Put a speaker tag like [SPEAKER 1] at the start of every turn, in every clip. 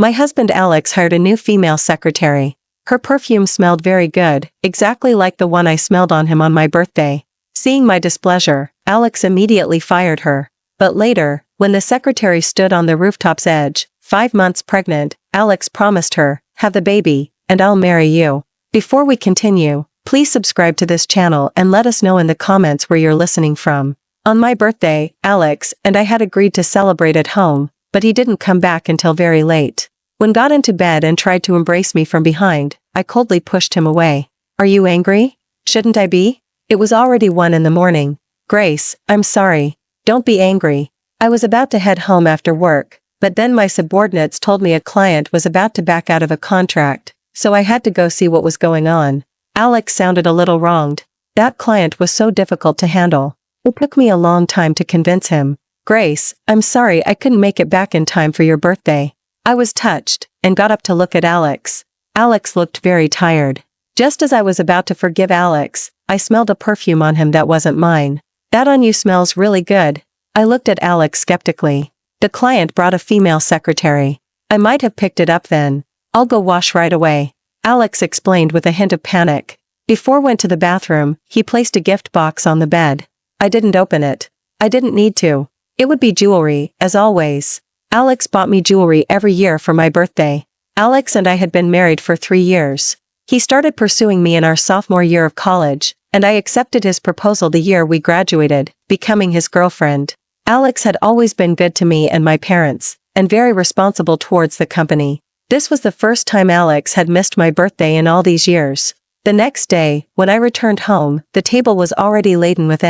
[SPEAKER 1] My husband Alex hired a new female secretary. Her perfume smelled very good, exactly like the one I smelled on him on my birthday. Seeing my displeasure, Alex immediately fired her. But later, when the secretary stood on the rooftop's edge, 5 months pregnant, Alex promised her, "Have the baby, and I'll marry you." Before we continue, please subscribe to this channel and let us know in the comments where you're listening from. On my birthday, Alex and I had agreed to celebrate at home, but he didn't come back until very late. When got into bed and tried to embrace me from behind, I coldly pushed him away. "Are you angry? Shouldn't I be?" It was already 1 in the morning. "Grace, I'm sorry. Don't be angry." I was about to head home after work, but then my subordinates told me a client was about to back out of a contract, so I had to go see what was going on. Alex sounded a little wronged. That client was so difficult to handle. It took me a long time to convince him. "Grace, I'm sorry I couldn't make it back in time for your birthday." I was touched, and got up to look at Alex. Alex looked very tired. Just as I was about to forgive Alex, I smelled a perfume on him that wasn't mine. "That on you smells really good." I looked at Alex skeptically. The client brought a female secretary. "I might have picked it up then. I'll go wash right away," Alex explained with a hint of panic. Before went to the bathroom, he placed a gift box on the bed. I didn't open it. I didn't need to. It would be jewelry, as always. Alex bought me jewelry every year for my birthday. Alex and I had been married for 3 years. He started pursuing me in our sophomore year of college, and I accepted his proposal the year we graduated, becoming his girlfriend. Alex had always been good to me and my parents, and very responsible towards the company. This was the first time Alex had missed my birthday in all these years. The next day, when I returned home, the table was already laden with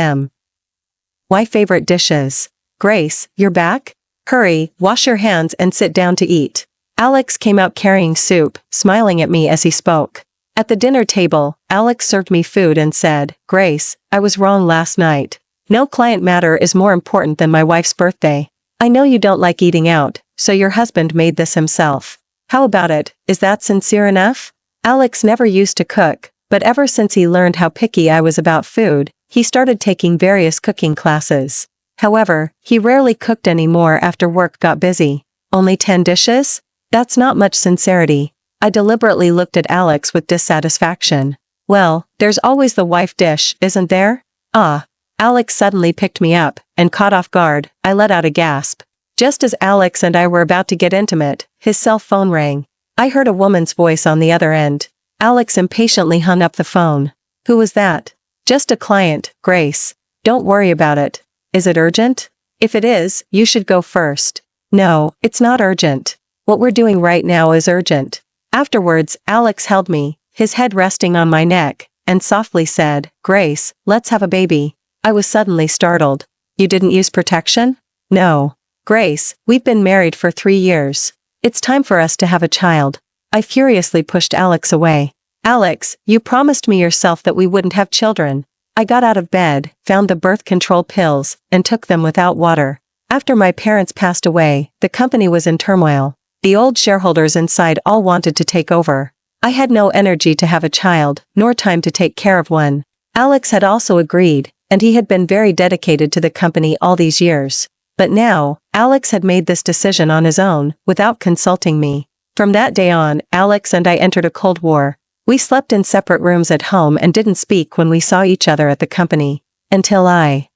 [SPEAKER 1] my favorite dishes. "Grace, you're back? Hurry, wash your hands and sit down to eat." Alex came out carrying soup, smiling at me as he spoke. At the dinner table, Alex served me food and said, "Grace, I was wrong last night. No client matter is more important than my wife's birthday. I know you don't like eating out, so your husband made this himself. How about it, is that sincere enough?" Alex never used to cook, but ever since he learned how picky I was about food, he started taking various cooking classes. However, he rarely cooked anymore after work got busy. "Only 10 dishes? That's not much sincerity." I deliberately looked at Alex with dissatisfaction. "Well, there's always the wife dish, isn't there?" "Ah." Alex suddenly picked me up, and caught off guard, I let out a gasp. Just as Alex and I were about to get intimate, his cell phone rang. I heard a woman's voice on the other end. Alex impatiently hung up the phone. "Who was that?" "Just a client, Grace. Don't worry about it. Is it urgent?" "If it is, you should go first." "No, it's not urgent. What we're doing right now is urgent." Afterwards, Alex held me, his head resting on my neck, and softly said, "Grace, let's have a baby." I was suddenly startled. "You didn't use protection?" "No. Grace, we've been married for 3 years. It's time for us to have a child." I furiously pushed Alex away. "Alex, you promised me yourself that we wouldn't have children." I got out of bed, found the birth control pills, and took them without water. After my parents passed away, the company was in turmoil. The old shareholders inside all wanted to take over. I had no energy to have a child, nor time to take care of one. Alex had also agreed, and he had been very dedicated to the company all these years. But now, Alex had made this decision on his own, without consulting me. From that day on, Alex and I entered a cold war. We slept in separate rooms at home and didn't speak when we saw each other at the company. Until I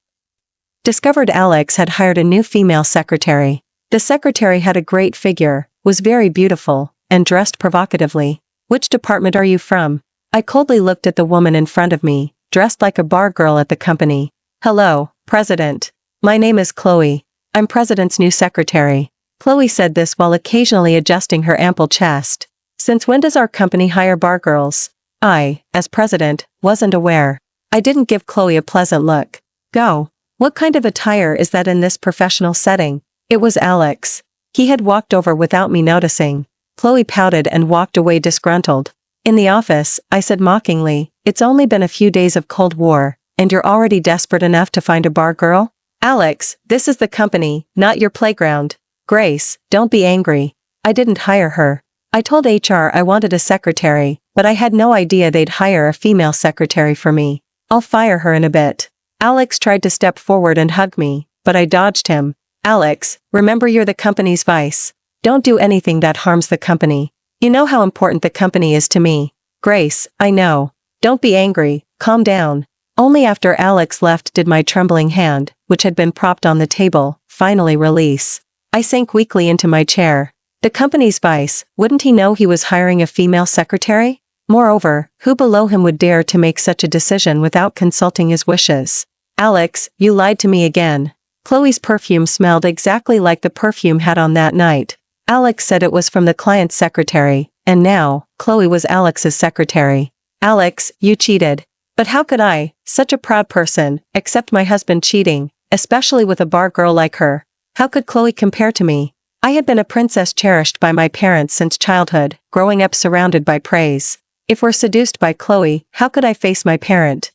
[SPEAKER 1] discovered Alex had hired a new female secretary. The secretary had a great figure, was very beautiful, and dressed provocatively. "Which department are you from?" I coldly looked at the woman in front of me, dressed like a bar girl at the company. "Hello, President. My name is Chloe. I'm President's new secretary." Chloe said this while occasionally adjusting her ample chest. "Since when does our company hire bar girls?" I, as president, wasn't aware. I didn't give Chloe a pleasant look. "Go. What kind of attire is that in this professional setting?" It was Alex. He had walked over without me noticing. Chloe pouted and walked away disgruntled. "In the office," I said mockingly, "it's only been a few days of Cold War, and you're already desperate enough to find a bar girl?" "Alex, this is the company, not your playground." "Grace, don't be angry. I didn't hire her. I told HR I wanted a secretary, but I had no idea they'd hire a female secretary for me. I'll fire her in a bit." Alex tried to step forward and hug me, but I dodged him. "Alex, remember you're the company's vice. Don't do anything that harms the company. You know how important the company is to me. Grace, I know. Don't be angry, calm down. Only after Alex left did my trembling hand, which had been propped on the table, finally release. I sank weakly into my chair. The company's vice, wouldn't he know he was hiring a female secretary? Moreover, who below him would dare to make such a decision without consulting his wishes? Alex, you lied to me again. Chloe's perfume smelled exactly like the perfume had on that night. Alex said it was from the client's secretary, and now, Chloe was Alex's secretary. Alex, you cheated. But how could I, such a proud person, accept my husband cheating, especially with a bar girl like her? How could Chloe compare to me? I had been a princess cherished by my parents since childhood, growing up surrounded by praise. If we're seduced by Chloe, how could I face my parent?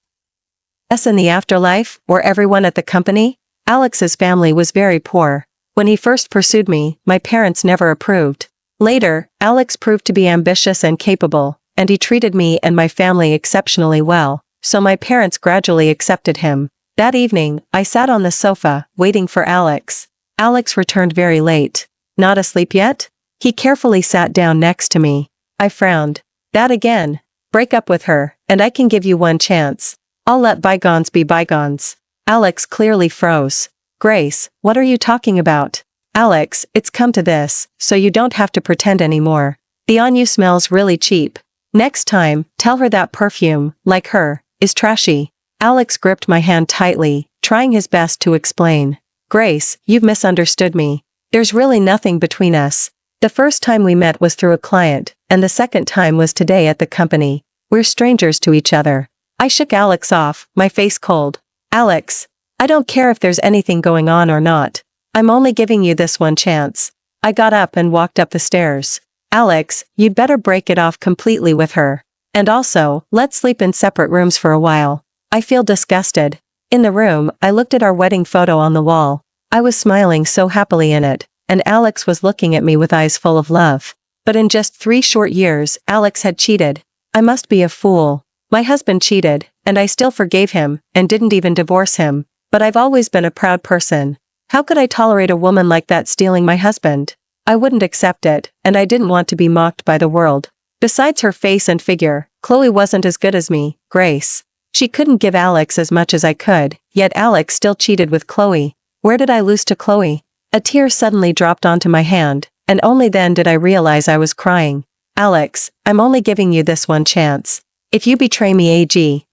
[SPEAKER 1] In the afterlife, or everyone at the company? Alex's family was very poor. When he first pursued me, my parents never approved. Later, Alex proved to be ambitious and capable, and he treated me and my family exceptionally well, so my parents gradually accepted him. That evening, I sat on the sofa, waiting for Alex. Alex returned very late. Not asleep yet? He carefully sat down next to me. I frowned. That again. Break up with her, and I can give you one chance. I'll let bygones be bygones. Alex clearly froze. Grace, what are you talking about? Alex, it's come to this, so you don't have to pretend anymore. The on you smells really cheap. Next time, tell her that perfume, like her, is trashy. Alex gripped my hand tightly, trying his best to explain. Grace, you've misunderstood me. There's really nothing between us. The first time we met was through a client, and the second time was today at the company. We're strangers to each other. I shook Alex off, my face cold. Alex, I don't care if there's anything going on or not. I'm only giving you this one chance. I got up and walked up the stairs. Alex, you'd better break it off completely with her. And also, let's sleep in separate rooms for a while. I feel disgusted. In the room, I looked at our wedding photo on the wall. I was smiling so happily in it, and Alex was looking at me with eyes full of love. But in just 3 short years, Alex had cheated. I must be a fool. My husband cheated, and I still forgave him, and didn't even divorce him. But I've always been a proud person. How could I tolerate a woman like that stealing my husband? I wouldn't accept it, and I didn't want to be mocked by the world. Besides her face and figure, Chloe wasn't as good as me, Grace. She couldn't give Alex as much as I could, yet Alex still cheated with Chloe. Where did I lose to Chloe? A tear suddenly dropped onto my hand, and only then did I realize I was crying. Alex, I'm only giving you this one chance. If you betray me, AG.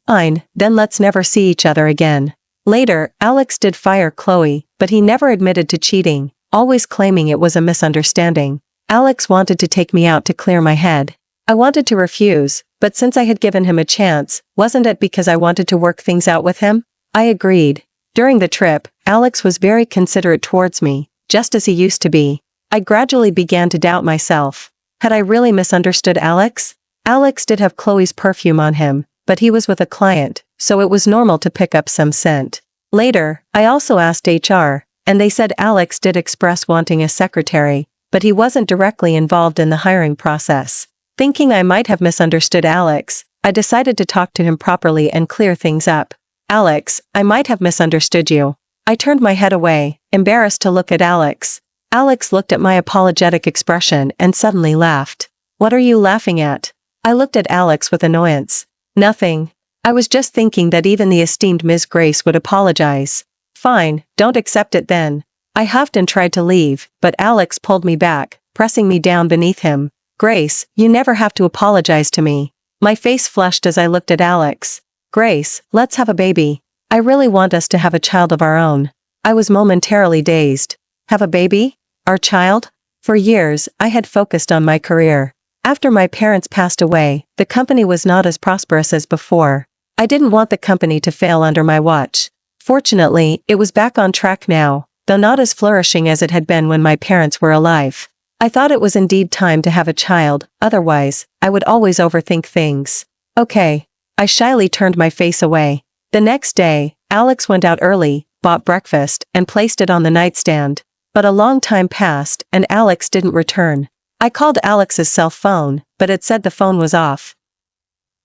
[SPEAKER 1] Fine, then let's never see each other again. Later, Alex did fire Chloe, but he never admitted to cheating, always claiming it was a misunderstanding. Alex wanted to take me out to clear my head. I wanted to refuse, but since I had given him a chance, wasn't it because I wanted to work things out with him? I agreed. During the trip, Alex was very considerate towards me, just as he used to be. I gradually began to doubt myself. Had I really misunderstood Alex? Alex did have Chloe's perfume on him, but he was with a client, so it was normal to pick up some scent. Later, I also asked HR, and they said Alex did express wanting a secretary, but he wasn't directly involved in the hiring process. Thinking I might have misunderstood Alex, I decided to talk to him properly and clear things up. Alex, I might have misunderstood you. I turned my head away, embarrassed to look at Alex. Alex looked at my apologetic expression and suddenly laughed. What are you laughing at? I looked at Alex with annoyance. Nothing. I was just thinking that even the esteemed Ms. Grace would apologize. Fine, don't accept it then. I huffed and tried to leave, but Alex pulled me back, pressing me down beneath him. Grace, you never have to apologize to me. My face flushed as I looked at Alex. Grace, let's have a baby. I really want us to have a child of our own. I was momentarily dazed. Have a baby? Our child? For years, I had focused on my career. After my parents passed away, the company was not as prosperous as before. I didn't want the company to fail under my watch. Fortunately, it was back on track now, though not as flourishing as it had been when my parents were alive. I thought it was indeed time to have a child, otherwise, I would always overthink things. Okay. I shyly turned my face away. The next day, Alex went out early, bought breakfast, and placed it on the nightstand. But a long time passed, and Alex didn't return. I called Alex's cell phone, but it said the phone was off.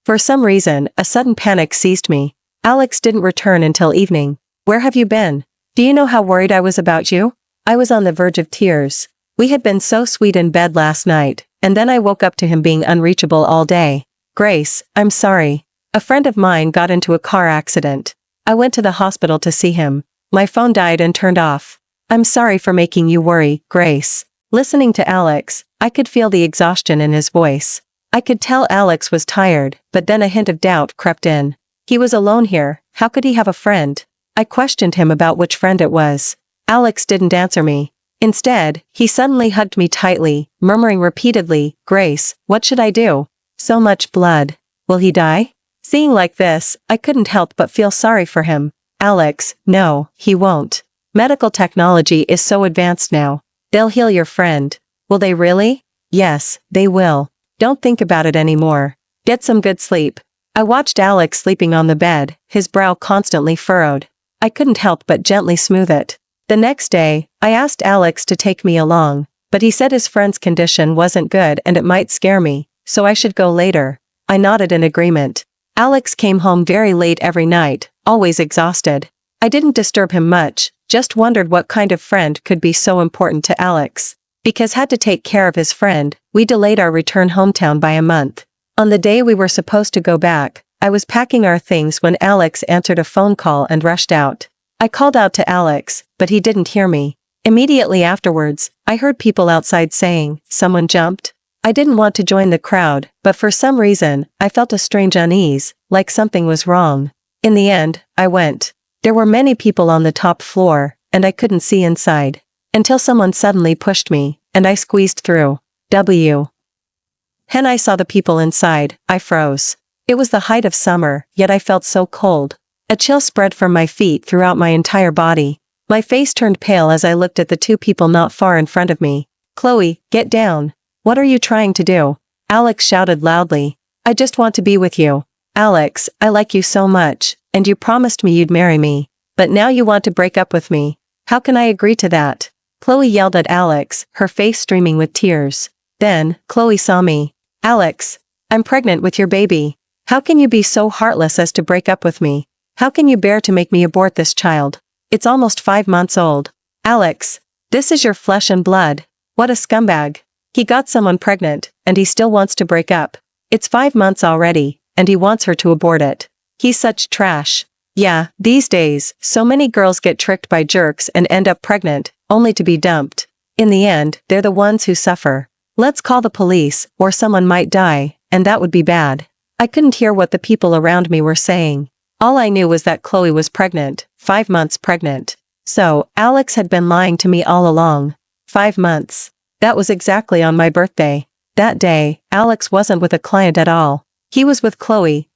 [SPEAKER 1] For some reason, a sudden panic seized me. Alex didn't return until evening. Where have you been? Do you know how worried I was about you? I was on the verge of tears. We had been so sweet in bed last night, and then I woke up to him being unreachable all day. Grace, I'm sorry. A friend of mine got into a car accident. I went to the hospital to see him. My phone died and turned off. I'm sorry for making you worry, Grace. Listening to Alex, I could feel the exhaustion in his voice. I could tell Alex was tired, but then a hint of doubt crept in. He was alone here, how could he have a friend? I questioned him about which friend it was. Alex didn't answer me. Instead, he suddenly hugged me tightly, murmuring repeatedly, Grace, what should I do? So much blood. Will he die? Seeing like this, I couldn't help but feel sorry for him. Alex, no, he won't. Medical technology is so advanced now. They'll heal your friend. Will they really? Yes, they will. Don't think about it anymore. Get some good sleep. I watched Alex sleeping on the bed, his brow constantly furrowed. I couldn't help but gently smooth it. The next day, I asked Alex to take me along, but he said his friend's condition wasn't good and it might scare me, so I should go later. I nodded in agreement. Alex came home very late every night, always exhausted. I didn't disturb him much, just wondered what kind of friend could be so important to Alex. Because had to take care of his friend, we delayed our return hometown by a month. On the day we were supposed to go back, I was packing our things when Alex answered a phone call and rushed out. I called out to Alex, but he didn't hear me. Immediately afterwards, I heard people outside saying, someone jumped. I didn't want to join the crowd, but for some reason, I felt a strange unease, like something was wrong. In the end, I went. There were many people on the top floor, and I couldn't see inside. Until someone suddenly pushed me, and I squeezed through. When I saw the people inside, I froze. It was the height of summer, yet I felt so cold. A chill spread from my feet throughout my entire body. My face turned pale as I looked at the two people not far in front of me. Chloe, get down. What are you trying to do? Alex shouted loudly. I just want to be with you. Alex, I like you so much, and you promised me you'd marry me. But now you want to break up with me. How can I agree to that? Chloe yelled at Alex, her face streaming with tears. Then, Chloe saw me. Alex, I'm pregnant with your baby. How can you be so heartless as to break up with me? How can you bear to make me abort this child? It's almost 5 months old. Alex, this is your flesh and blood. What a scumbag. He got someone pregnant, and he still wants to break up. It's 5 months already, and he wants her to abort it. He's such trash. Yeah, these days, so many girls get tricked by jerks and end up pregnant, only to be dumped. In the end, they're the ones who suffer. Let's call the police, or someone might die, and that would be bad. I couldn't hear what the people around me were saying. All I knew was that Chloe was pregnant, 5 months pregnant. So, Alex had been lying to me all along. 5 months. That was exactly on my birthday. That day, Alex wasn't with a client at all. He was with Chloe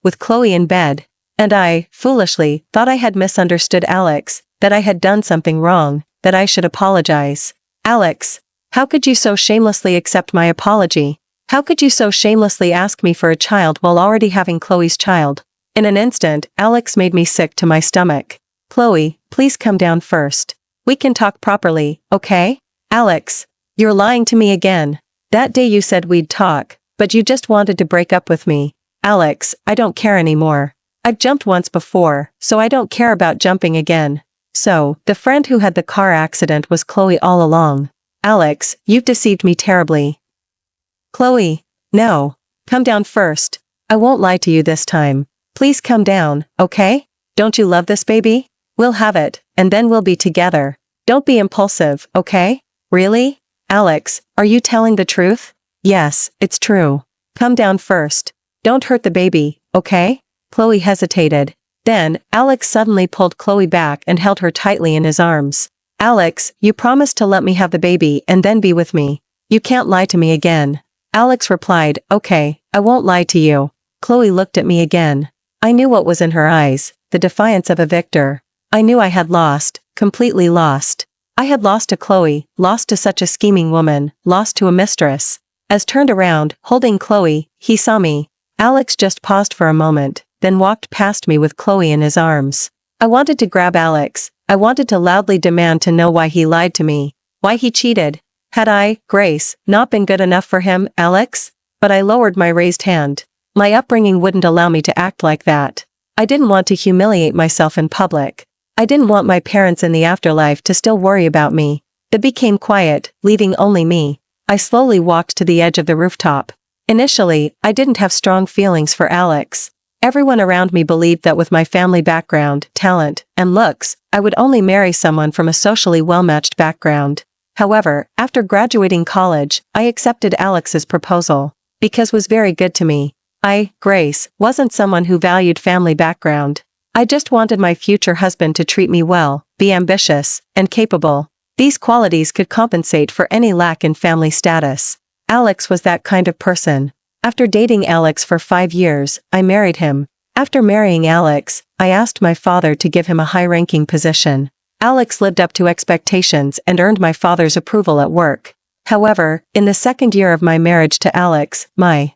[SPEAKER 1] in bed. And I, foolishly, thought I had misunderstood Alex, that I had done something wrong, that I should apologize. Alex, how could you so shamelessly accept my apology? How could you so shamelessly ask me for a child while already having Chloe's child? In an instant, Alex made me sick to my stomach. Chloe, please come down first. We can talk properly, okay? Alex, you're lying to me again. That day you said we'd talk, but you just wanted to break up with me. Alex, I don't care anymore. I've jumped once before, so I don't care about jumping again. So, the friend who had the car accident was Chloe all along. Alex, you've deceived me terribly. Chloe, no. Come down first. I won't lie to you this time. Please come down, okay? Don't you love this baby? We'll have it, and then we'll be together. Don't be impulsive, okay? Really? Alex, are you telling the truth? Yes, it's true. Come down first. Don't hurt the baby, okay? Chloe hesitated. Then, Alex suddenly pulled Chloe back and held her tightly in his arms. Alex, you promised to let me have the baby and then be with me. You can't lie to me again. Alex replied, okay, I won't lie to you. Chloe looked at me again. I knew what was in her eyes, the defiance of a victor. I knew I had lost, completely lost. I had lost to Chloe, lost to such a scheming woman, lost to a mistress. As turned around, holding Chloe, he saw me. Alex just paused for a moment, then walked past me with Chloe in his arms. I wanted to grab Alex. I wanted to loudly demand to know why he lied to me, why he cheated. Had I, Grace, not been good enough for him, Alex? But I lowered my raised hand. My upbringing wouldn't allow me to act like that. I didn't want to humiliate myself in public. I didn't want my parents in the afterlife to still worry about me. It became quiet, leaving only me. I slowly walked to the edge of the rooftop. Initially, I didn't have strong feelings for Alex. Everyone around me believed that with my family background, talent, and looks, I would only marry someone from a socially well-matched background. However, after graduating college, I accepted Alex's proposal. Because was very good to me. Grace, wasn't someone who valued family background. I just wanted my future husband to treat me well, be ambitious, and capable. These qualities could compensate for any lack in family status. Alex was that kind of person. After dating Alex for 5 years, I married him. After marrying Alex, I asked my father to give him a high-ranking position. Alex lived up to expectations and earned my father's approval at work. However, in the second year of my marriage to Alex, my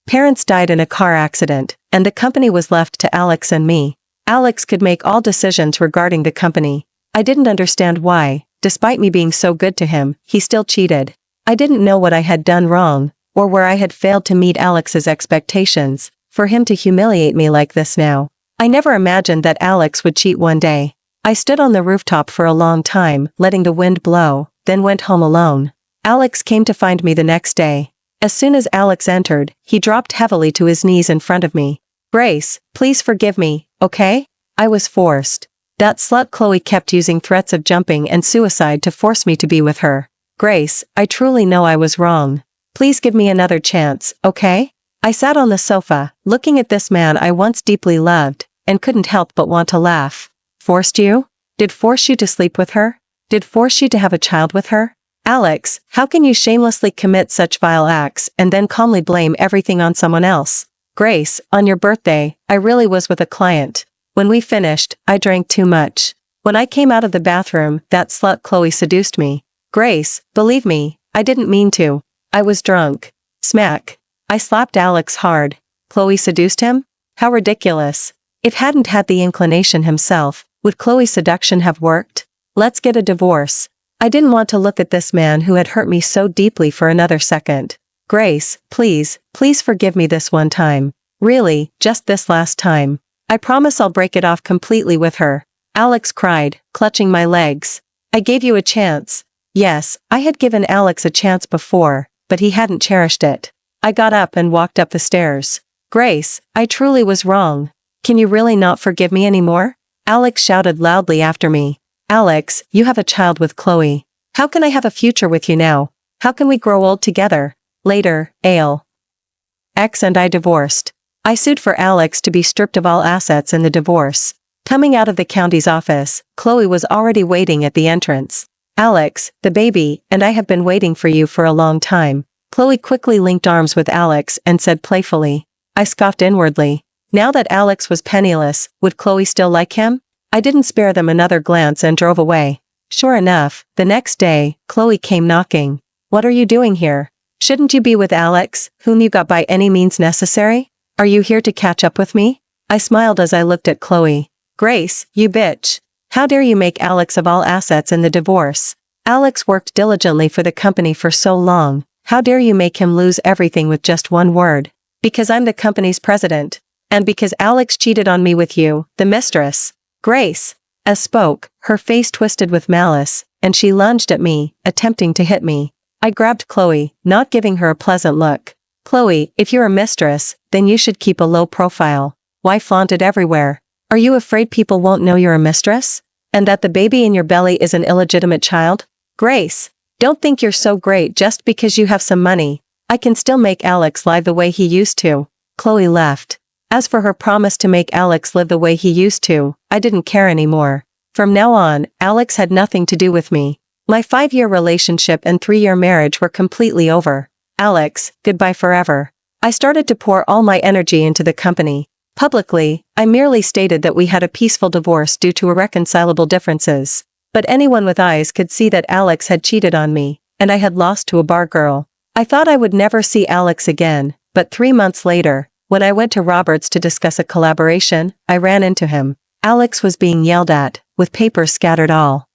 [SPEAKER 1] parents died in a car accident, and the company was left to Alex and me. Alex could make all decisions regarding the company. I didn't understand why, despite me being so good to him, he still cheated. I didn't know what I had done wrong, or where I had failed to meet Alex's expectations, for him to humiliate me like this now. I never imagined that Alex would cheat one day. I stood on the rooftop for a long time, letting the wind blow, then went home alone. Alex came to find me the next day. As soon as Alex entered, he dropped heavily to his knees in front of me. "Grace, please forgive me, okay? I was forced. That slut Chloe kept using threats of jumping and suicide to force me to be with her. Grace, I truly know I was wrong. Please give me another chance, okay?" I sat on the sofa, looking at this man I once deeply loved, and couldn't help but want to laugh. Forced you? Did force you to sleep with her? Did force you to have a child with her? Alex, how can you shamelessly commit such vile acts and then calmly blame everything on someone else? Grace, on your birthday, I really was with a client. When we finished, I drank too much. When I came out of the bathroom, that slut Chloe seduced me. Grace, believe me, I didn't mean to. I was drunk. Smack. I slapped Alex hard. Chloe seduced him? How ridiculous. If hadn't had the inclination himself, would Chloe's seduction have worked? Let's get a divorce. I didn't want to look at this man who had hurt me so deeply for another second. Grace, please forgive me this one time. Really, just this last time. I promise I'll break it off completely with her. Alex cried, clutching my legs. I gave you a chance. Yes, I had given Alex a chance before, but he hadn't cherished it. I got up and walked up the stairs. Grace, I truly was wrong. Can you really not forgive me anymore? Alex shouted loudly after me. Alex, you have a child with Chloe. How can I have a future with you now? How can we grow old together? Later, Alex and I divorced. I sued for Alex to be stripped of all assets in the divorce. Coming out of the county's office, Chloe was already waiting at the entrance. Alex, the baby, and I have been waiting for you for a long time. Chloe quickly linked arms with Alex and said playfully. I scoffed inwardly. Now that Alex was penniless, would Chloe still like him? I didn't spare them another glance and drove away. Sure enough, the next day, Chloe came knocking. What are you doing here? Shouldn't you be with Alex, whom you got by any means necessary? Are you here to catch up with me? I smiled as I looked at Chloe. Grace, you bitch. How dare you make Alex of all assets in the divorce? Alex worked diligently for the company for so long. How dare you make him lose everything with just one word? Because I'm the company's president. And because Alex cheated on me with you, the mistress. Grace. As spoke, her face twisted with malice, and she lunged at me, attempting to hit me. I grabbed Chloe, not giving her a pleasant look. Chloe, if you're a mistress, then you should keep a low profile. Why flaunt it everywhere? Are you afraid people won't know you're a mistress? And that the baby in your belly is an illegitimate child? Grace, don't think you're so great just because you have some money. I can still make Alex lie the way he used to. Chloe left. As for her promise to make Alex live the way he used to, I didn't care anymore. From now on, Alex had nothing to do with me. My 5-year relationship and 3-year marriage were completely over. Alex, goodbye forever. I started to pour all my energy into the company. Publicly, I merely stated that we had a peaceful divorce due to irreconcilable differences. But anyone with eyes could see that Alex had cheated on me, and I had lost to a bar girl. I thought I would never see Alex again, but 3 months later, when I went to Robert's to discuss a collaboration, I ran into him. Alex was being yelled at, with papers scattered all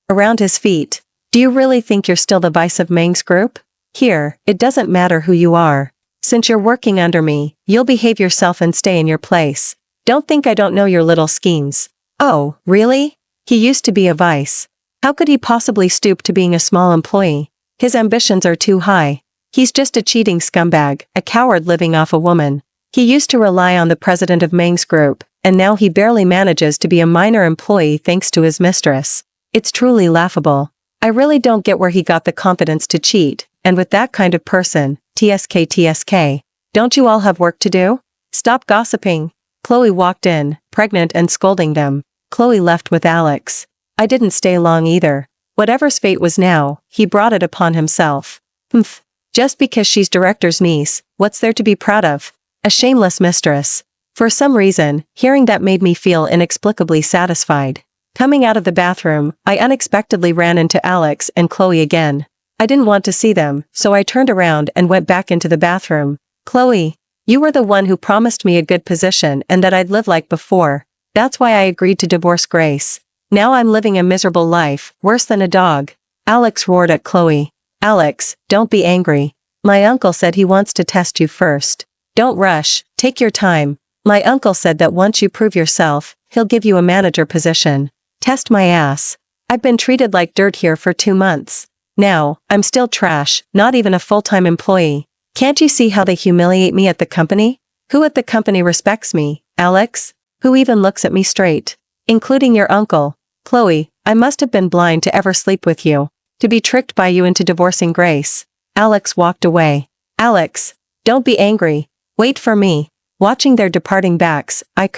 [SPEAKER 1] around his feet. Do you really think you're still the vice of Meng's group? Here, it doesn't matter who you are. Since you're working under me, you'll behave yourself and stay in your place. Don't think I don't know your little schemes. Oh, really? He used to be a vice. How could he possibly stoop to being a small employee? His ambitions are too high. He's just a cheating scumbag, a coward living off a woman. He used to rely on the president of Meng's group, and now he barely manages to be a minor employee thanks to his mistress. It's truly laughable. I really don't get where he got the confidence to cheat, and with that kind of person, TSK. Don't you all have work to do? Stop gossiping. Chloe walked in, pregnant and scolding them. Chloe left with Alex. I didn't stay long either. Whatever's fate was now, he brought it upon himself. Humph. Just because she's director's niece, what's there to be proud of? A shameless mistress. For some reason, hearing that made me feel inexplicably satisfied. Coming out of the bathroom, I unexpectedly ran into Alex and Chloe again. I didn't want to see them, so I turned around and went back into the bathroom. Chloe, you were the one who promised me a good position and that I'd live like before. That's why I agreed to divorce Grace. Now I'm living a miserable life, worse than a dog. Alex roared at Chloe. Alex, don't be angry. My uncle said he wants to test you first. Don't rush, take your time. My uncle said that once you prove yourself, he'll give you a manager position. Test my ass. I've been treated like dirt here for 2 months. Now, I'm still trash, not even a full-time employee. Can't you see how they humiliate me at the company? Who at the company respects me, Alex? Who even looks at me straight? Including your uncle. Chloe, I must have been blind to ever sleep with you. To be tricked by you into divorcing Grace. Alex walked away. Alex, don't be angry. Wait for me. Watching their departing backs, I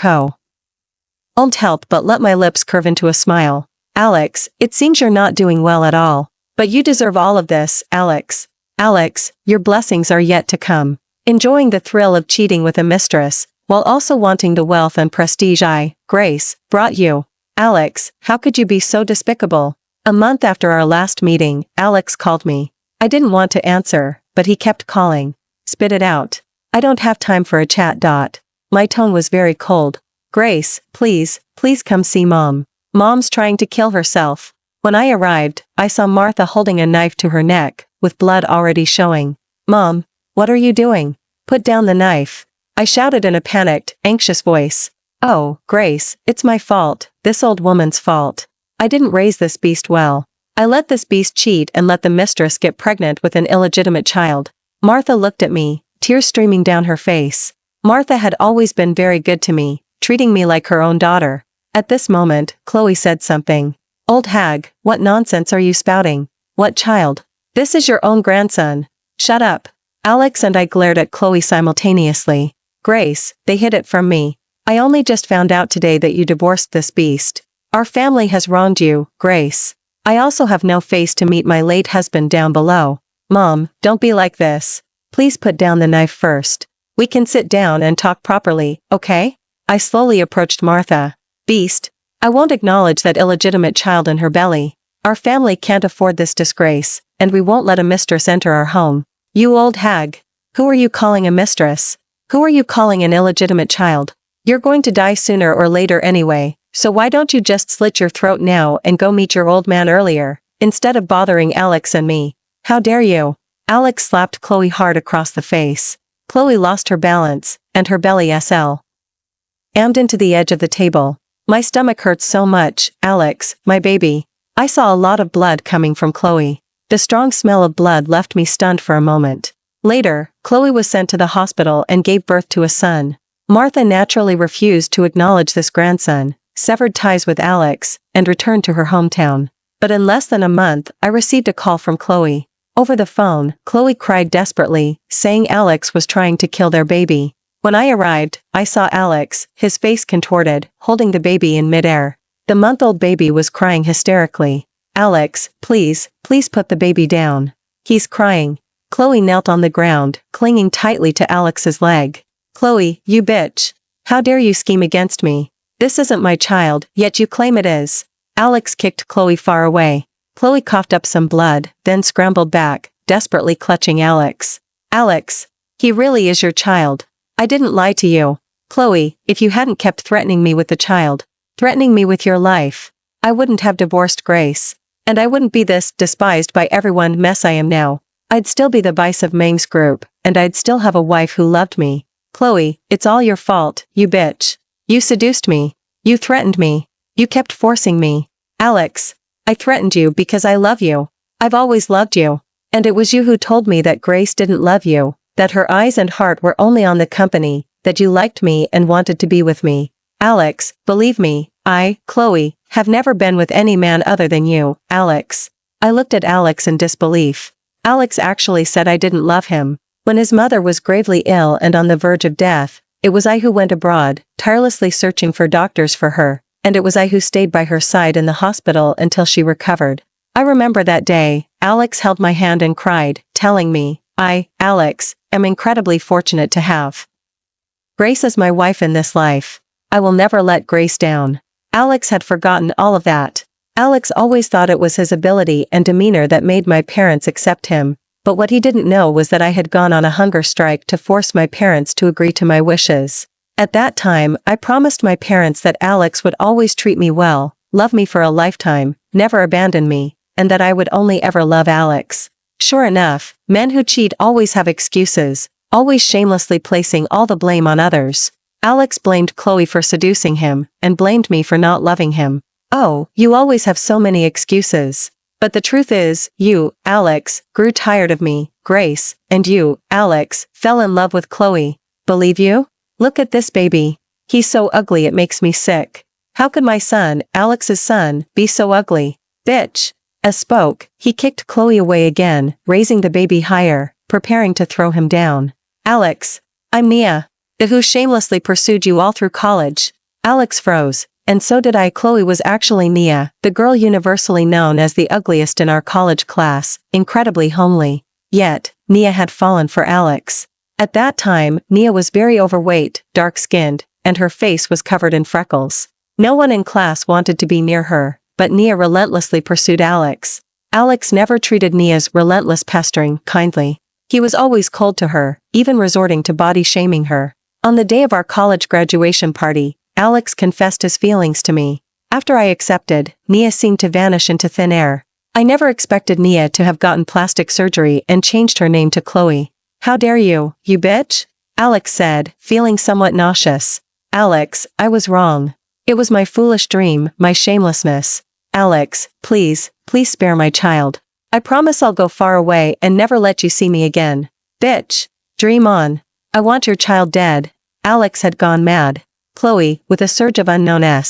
[SPEAKER 1] won't help but let my lips curve into a smile. Alex, it seems you're not doing well at all. But you deserve all of this, Alex. Alex, your blessings are yet to come. Enjoying the thrill of cheating with a mistress, while also wanting the wealth and prestige Grace, brought you. Alex, how could you be so despicable? A month after our last meeting, Alex called me. I didn't want to answer, but he kept calling. Spit it out. I don't have time for a chat. My tone was very cold. Grace, please come see Mom. Mom's trying to kill herself. When I arrived, I saw Martha holding a knife to her neck, with blood already showing. Mom, what are you doing? Put down the knife. I shouted in a panicked, anxious voice. Oh, Grace, it's my fault, this old woman's fault. I didn't raise this beast well. I let this beast cheat and let the mistress get pregnant with an illegitimate child. Martha looked at me, tears streaming down her face. Martha had always been very good to me, treating me like her own daughter. At this moment, Chloe said something. Old hag, what nonsense are you spouting? What child? This is your own grandson. Shut up. Alex and I glared at Chloe simultaneously. Grace, they hid it from me. I only just found out today that you divorced this beast. Our family has wronged you, Grace. I also have no face to meet my late husband down below. Mom, don't be like this. Please put down the knife first. We can sit down and talk properly, okay? I slowly approached Martha. Beast. I won't acknowledge that illegitimate child in her belly. Our family can't afford this disgrace, and we won't let a mistress enter our home. You old hag. Who are you calling a mistress? Who are you calling an illegitimate child? You're going to die sooner or later anyway, so why don't you just slit your throat now and go meet your old man earlier, instead of bothering Alex and me? How dare you? Alex slapped Chloe hard across the face. Chloe lost her balance, and her belly slammed into the edge of the table. My stomach hurts so much, Alex, my baby. I saw a lot of blood coming from Chloe. The strong smell of blood left me stunned for a moment. Later, Chloe was sent to the hospital and gave birth to a son. Martha naturally refused to acknowledge this grandson, severed ties with Alex, and returned to her hometown. But in less than a month, I received a call from Chloe. Over the phone, Chloe cried desperately, saying Alex was trying to kill their baby. When I arrived, I saw Alex, his face contorted, holding the baby in midair. The month-old baby was crying hysterically. Alex, please put the baby down. He's crying. Chloe knelt on the ground, clinging tightly to Alex's leg. Chloe, you bitch. How dare you scheme against me? This isn't my child, yet you claim it is. Alex kicked Chloe far away. Chloe coughed up some blood, then scrambled back, desperately clutching Alex. Alex, he really is your child. I didn't lie to you. Chloe, if you hadn't kept threatening me with the child, threatening me with your life, I wouldn't have divorced Grace. And I wouldn't be this despised by everyone mess I am now. I'd still be the vice of Meng's group, and I'd still have a wife who loved me. Chloe, it's all your fault, you bitch. You seduced me. You threatened me. You kept forcing me. Alex, I threatened you because I love you. I've always loved you. And it was you who told me that Grace didn't love you, that her eyes and heart were only on the company, that you liked me and wanted to be with me. Alex, believe me, Chloe, have never been with any man other than you, Alex. I looked at Alex in disbelief. Alex actually said I didn't love him. When his mother was gravely ill and on the verge of death, it was I who went abroad, tirelessly searching for doctors for her, and it was I who stayed by her side in the hospital until she recovered. I remember that day, Alex held my hand and cried, telling me, Alex, am incredibly fortunate to have Grace as my wife in this life. I will never let Grace down. Alex had forgotten all of that. Alex always thought it was his ability and demeanor that made my parents accept him, but what he didn't know was that I had gone on a hunger strike to force my parents to agree to my wishes. At that time, I promised my parents that Alex would always treat me well, love me for a lifetime, never abandon me, and that I would only ever love Alex. Sure enough, men who cheat always have excuses, always shamelessly placing all the blame on others. Alex blamed Chloe for seducing him, and blamed me for not loving him. Oh, you always have so many excuses. But the truth is, you, Alex, grew tired of me, Grace, and you, Alex, fell in love with Chloe. Believe you? Look at this baby. He's so ugly it makes me sick. How could my son, Alex's son, be so ugly? Bitch. As spoke, he kicked Chloe away again, raising the baby higher, preparing to throw him down. Alex. I'm Nia. The who shamelessly pursued you all through college. Alex froze, and so did I. Chloe was actually Nia, the girl universally known as the ugliest in our college class, incredibly homely. Yet, Nia had fallen for Alex. At that time, Nia was very overweight, dark-skinned, and her face was covered in freckles. No one in class wanted to be near her, but Nia relentlessly pursued Alex. Alex never treated Nia's relentless pestering kindly. He was always cold to her, even resorting to body-shaming her. On the day of our college graduation party, Alex confessed his feelings to me. After I accepted, Nia seemed to vanish into thin air. I never expected Nia to have gotten plastic surgery and changed her name to Chloe. How dare you, you bitch? Alex said, feeling somewhat nauseous. Alex, I was wrong. It was my foolish dream, my shamelessness. Alex, please spare my child. I promise I'll go far away and never let you see me again. Bitch. Dream on. I want your child dead. Alex had gone mad. Chloe, with a surge of unknown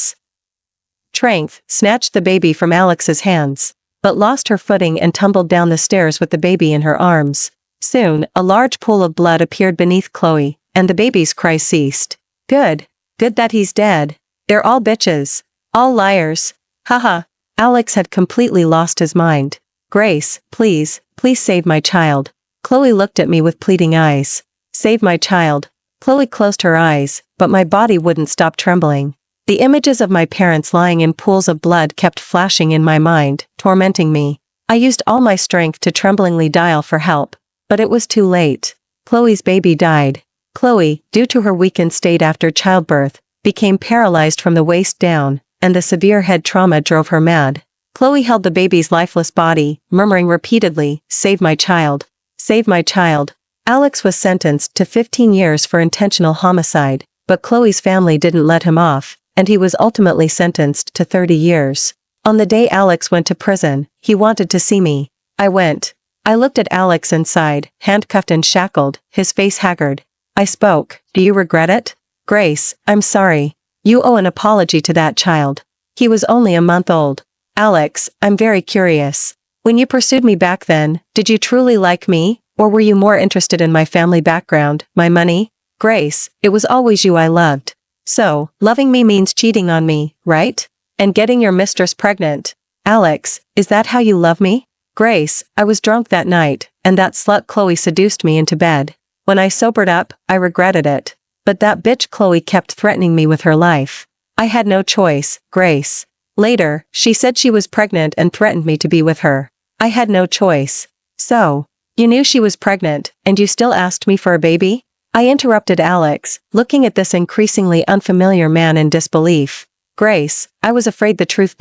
[SPEAKER 1] strength, snatched the baby from Alex's hands, but lost her footing and tumbled down the stairs with the baby in her arms. Soon, a large pool of blood appeared beneath Chloe, and the baby's cries ceased. Good that he's dead. They're all bitches. All liars. Haha. Alex had completely lost his mind. Grace, please save my child. Chloe looked at me with pleading eyes. Save my child. Chloe closed her eyes, but my body wouldn't stop trembling. The images of my parents lying in pools of blood kept flashing in my mind, tormenting me. I used all my strength to tremblingly dial for help, but it was too late. Chloe's baby died. Chloe, due to her weakened state after childbirth, became paralyzed from the waist down, and the severe head trauma drove her mad. Chloe held the baby's lifeless body, murmuring repeatedly, "Save my child. Save my child." Alex was sentenced to 15 years for intentional homicide, but Chloe's family didn't let him off, and he was ultimately sentenced to 30 years. On the day Alex went to prison, he wanted to see me. I went. I looked at Alex inside, handcuffed and shackled, his face haggard. I spoke. Do you regret it? Grace, I'm sorry. You owe an apology to that child. He was only a month old. Alex, I'm very curious. When you pursued me back then, did you truly like me? Or were you more interested in my family background, my money? Grace, it was always you I loved. So, loving me means cheating on me, right? And getting your mistress pregnant. Alex, is that how you love me? Grace, I was drunk that night, and that slut Chloe seduced me into bed. When I sobered up, I regretted it. But that bitch Chloe kept threatening me with her life. I had no choice, Grace. Later, she said she was pregnant and threatened me to be with her. I had no choice. So, you knew she was pregnant, and you still asked me for a baby? I interrupted Alex, looking at this increasingly unfamiliar man in disbelief. Grace, I was afraid the truth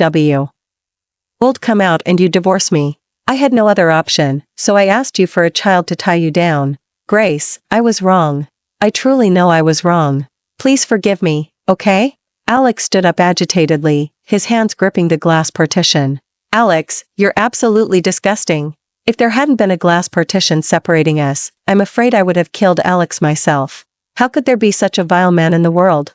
[SPEAKER 1] would come out and you divorce me. I had no other option, so I asked you for a child to tie you down. Grace, I was wrong. I truly know I was wrong. Please forgive me, okay? Alex stood up agitatedly, his hands gripping the glass partition. Alex, you're absolutely disgusting. If there hadn't been a glass partition separating us, I'm afraid I would have killed Alex myself. How could there be such a vile man in the world?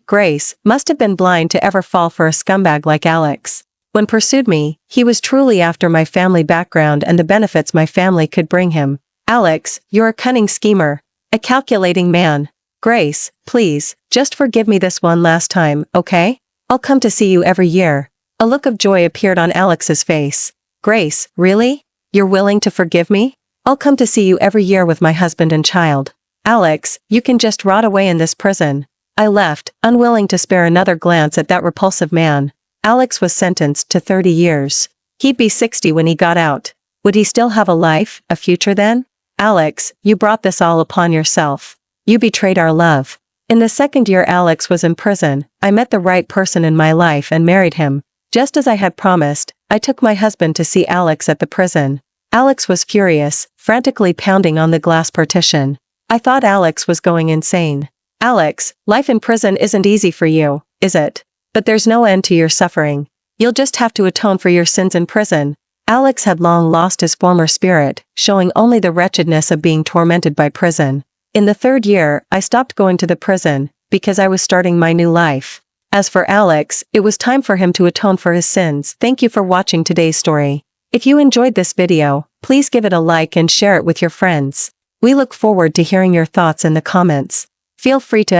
[SPEAKER 1] Grace, must have been blind to ever fall for a scumbag like Alex. When pursued me, he was truly after my family background and the benefits my family could bring him. Alex, you're a cunning schemer. A calculating man. Grace, please, just forgive me this one last time, okay? I'll come to see you every year. A look of joy appeared on Alex's face. Grace, really? You're willing to forgive me? I'll come to see you every year with my husband and child. Alex, you can just rot away in this prison. I left, unwilling to spare another glance at that repulsive man. Alex was sentenced to 30 years. He'd be 60 when he got out. Would he still have a life, a future then? Alex, you brought this all upon yourself. You betrayed our love. In the second year Alex was in prison, I met the right person in my life and married him. Just as I had promised, I took my husband to see Alex at the prison. Alex was furious, frantically pounding on the glass partition. I thought Alex was going insane. Alex, life in prison isn't easy for you, is it? But there's no end to your suffering. You'll just have to atone for your sins in prison. Alex had long lost his former spirit, showing only the wretchedness of being tormented by prison. In the third year, I stopped going to the prison, because I was starting my new life. As for Alex, it was time for him to atone for his sins. Thank you for watching today's story. If you enjoyed this video, please give it a like and share it with your friends. We look forward to hearing your thoughts in the comments. Feel free to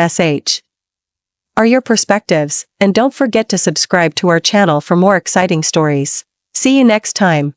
[SPEAKER 1] are your perspectives, and don't forget to subscribe to our channel for more exciting stories. See you next time.